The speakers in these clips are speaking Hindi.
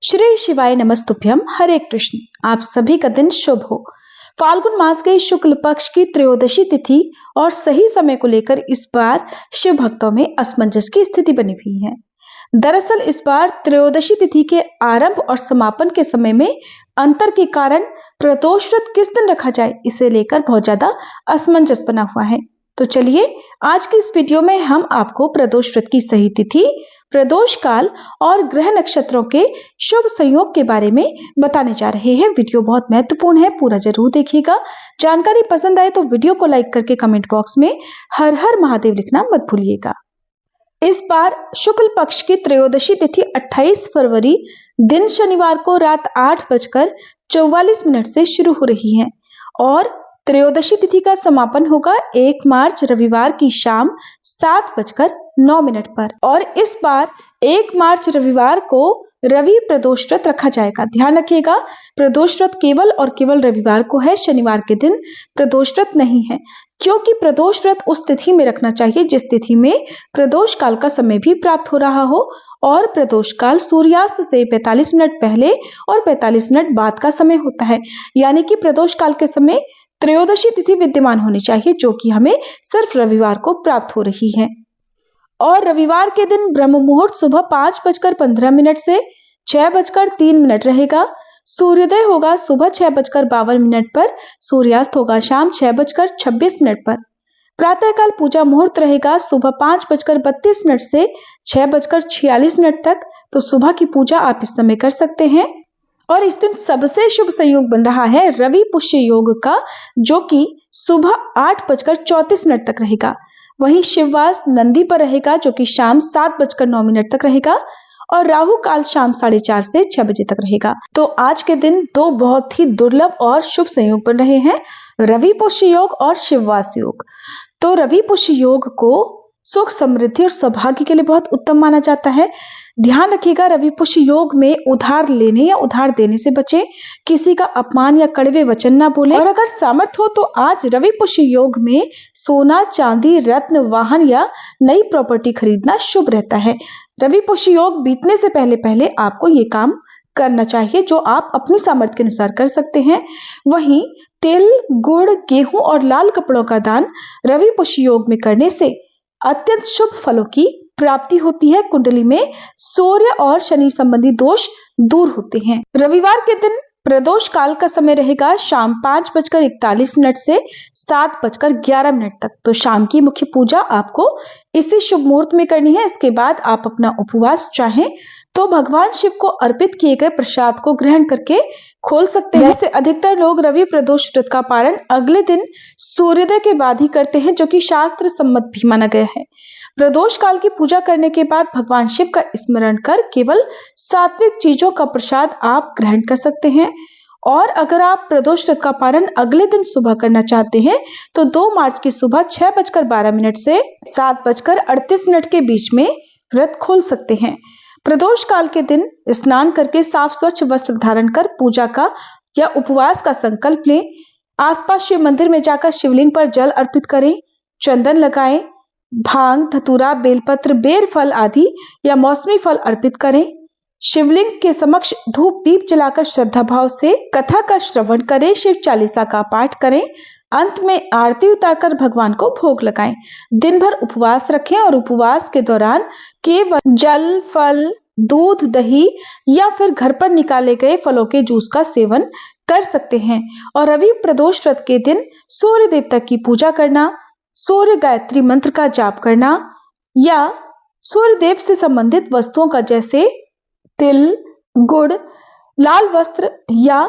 श्री शिवाय नमस्तुभ्यम। हरे कृष्ण। आप सभी का दिन शुभ हो। फाल्गुन मास के शुक्ल पक्ष की त्रयोदशी तिथि और सही समय को लेकर इस बार शिव भक्तों में असमंजस की स्थिति बनी हुई है। दरअसल इस बार त्रयोदशी तिथि के आरंभ और समापन के समय में अंतर के कारण प्रदोष व्रत किस दिन रखा जाए, इसे लेकर बहुत ज्यादा असमंजस बना हुआ है। तो चलिए आज की इस वीडियो में हम आपको प्रदोष व्रत की सही तिथि, प्रदोष काल और ग्रह नक्षत्रों के शुभ संयोग के बारे में बताने जा रहे हैं। वीडियो बहुत महत्वपूर्ण है, पूरा जरूर देखिएगा। जानकारी पसंद आए तो वीडियो को लाइक करके कमेंट बॉक्स में हर हर महादेव लिखना मत भूलिएगा। इस बार शुक्ल पक्ष की त्रयोदशी तिथि 28 फरवरी दिन शनिवार को रात 8:44 से शुरू हो रही है और त्रयोदशी तिथि का समापन होगा 1 मार्च रविवार की शाम 7:09 पर। और इस बार 1 मार्च रविवार को रवि प्रदोष व्रत रखा जाएगा। ध्यान रखिएगा, प्रदोष व्रत केवल और केवल रविवार को है, शनिवार के दिन प्रदोष व्रत नहीं है, क्योंकि प्रदोष व्रत उस तिथि में रखना चाहिए जिस तिथि में प्रदोष काल का समय भी प्राप्त हो रहा हो। और प्रदोष काल सूर्यास्त से 45 मिनट पहले और 45 मिनट बाद का समय होता है, यानी कि प्रदोष काल के समय त्रयोदशी तिथि विद्यमान होनी चाहिए, जो कि हमें सिर्फ रविवार को प्राप्त हो रही है। और रविवार के दिन ब्रह्म मुहूर्त सुबह 5:15 से 6:03 रहेगा। सूर्योदय होगा सुबह 6:52 पर, सूर्यास्त होगा शाम 6:26 पर। प्रातःकाल पूजा मुहूर्त रहेगा सुबह 5:32 से 6:46 तक। तो सुबह की पूजा आप इस समय कर सकते हैं। और इस दिन सबसे शुभ संयोग बन रहा है रवि पुष्य योग का, जो कि सुबह 8:34 तक रहेगा। वहीं शिववास नंदी पर रहेगा, जो कि शाम 7:09 तक रहेगा। और राहु काल शाम 4:30 से 6 बजे तक रहेगा। तो आज के दिन दो बहुत ही दुर्लभ और शुभ संयोग बन रहे हैं, रवि पुष्य योग और शिववास योग। तो रवि पुष्य योग को सुख, समृद्धि और सौभाग्य के लिए बहुत उत्तम माना जाता है। ध्यान रखिएगा, रवि पुष्य योग में उधार लेने या उधार देने से बचे, किसी का अपमान या कड़वे वचन ना बोले। और अगर सामर्थ्य हो तो आज रवि पुष्य योग में सोना, चांदी, रत्न, वाहन या नई प्रॉपर्टी खरीदना शुभ रहता है। रवि पुष्य योग बीतने से पहले पहले आपको ये काम करना चाहिए, जो आप अपनी सामर्थ्य के अनुसार कर सकते हैं। वहीं तिल, गुड़, गेहूं और लाल कपड़ों का दान रवि पुष्य योग में करने से अत्यंत शुभ फलों की प्राप्ति होती है। कुंडली में सूर्य और शनि संबंधी दोष दूर होते हैं। रविवार के दिन प्रदोष काल का समय रहेगा शाम 5:41 से 7:11 तक। तो शाम की मुख्य पूजा आपको इसी शुभ मुहूर्त में करनी है। इसके बाद आप अपना उपवास चाहें तो भगवान शिव को अर्पित किए गए प्रसाद को ग्रहण करके खोल सकते हैं। वैसे अधिकतर लोग रवि प्रदोष व्रत का पारण अगले दिन सूर्योदय के बाद ही करते हैं, जो कि शास्त्र सम्मत भी माना गया है। प्रदोष काल की पूजा करने के बाद भगवान शिव का स्मरण कर केवल सात्विक चीजों का प्रसाद आप ग्रहण कर सकते हैं। और अगर आप प्रदोष व्रत का पारण अगले दिन सुबह करना चाहते हैं तो 2 मार्च की सुबह 6:12 से 7:38 के बीच में व्रत खोल सकते हैं। प्रदोष काल के दिन स्नान करके साफ स्वच्छ वस्त्र धारण कर पूजा का या उपवास का संकल्प लें। आसपास शिव मंदिर में जाकर शिवलिंग पर जल अर्पित करें, चंदन लगाएं, भांग, धतूरा, बेलपत्र, बेर फल आदि या मौसमी फल अर्पित करें। शिवलिंग के समक्ष धूप दीप जलाकर श्रद्धा भाव से कथा का श्रवण करें, शिव चालीसा का पाठ करें। अंत में आरती उतारकर भगवान को भोग लगाएं। दिन भर उपवास रखें और उपवास के दौरान केवल जल, फल, दूध, दही या फिर घर पर निकाले गए फलों के जूस का सेवन कर सकते हैं। और रवि प्रदोष व्रत के दिन सूर्य देवता की पूजा करना, सूर्य गायत्री मंत्र का जाप करना या सूर्य देव से संबंधित वस्तुओं का जैसे तिल, गुड़, लाल वस्त्र या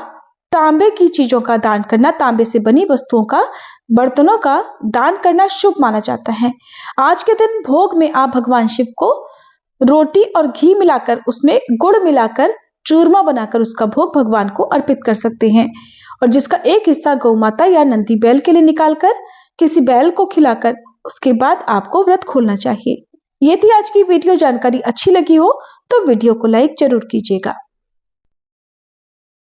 तांबे की चीजों का दान करना, तांबे से बनी वस्तुओं का, बर्तनों का दान करना शुभ माना जाता है। आज के दिन भोग में आप भगवान शिव को रोटी और घी मिलाकर, उसमें गुड़ मिलाकर चूरमा बनाकर उसका भोग भगवान को अर्पित कर सकते हैं। और जिसका एक हिस्सा गौ माता या नंदी बैल के लिए निकालकर किसी बैल को खिलाकर उसके बाद आपको व्रत खोलना चाहिए। ये थी आज की वीडियो। जानकारी अच्छी लगी हो तो वीडियो को लाइक जरूर कीजिएगा।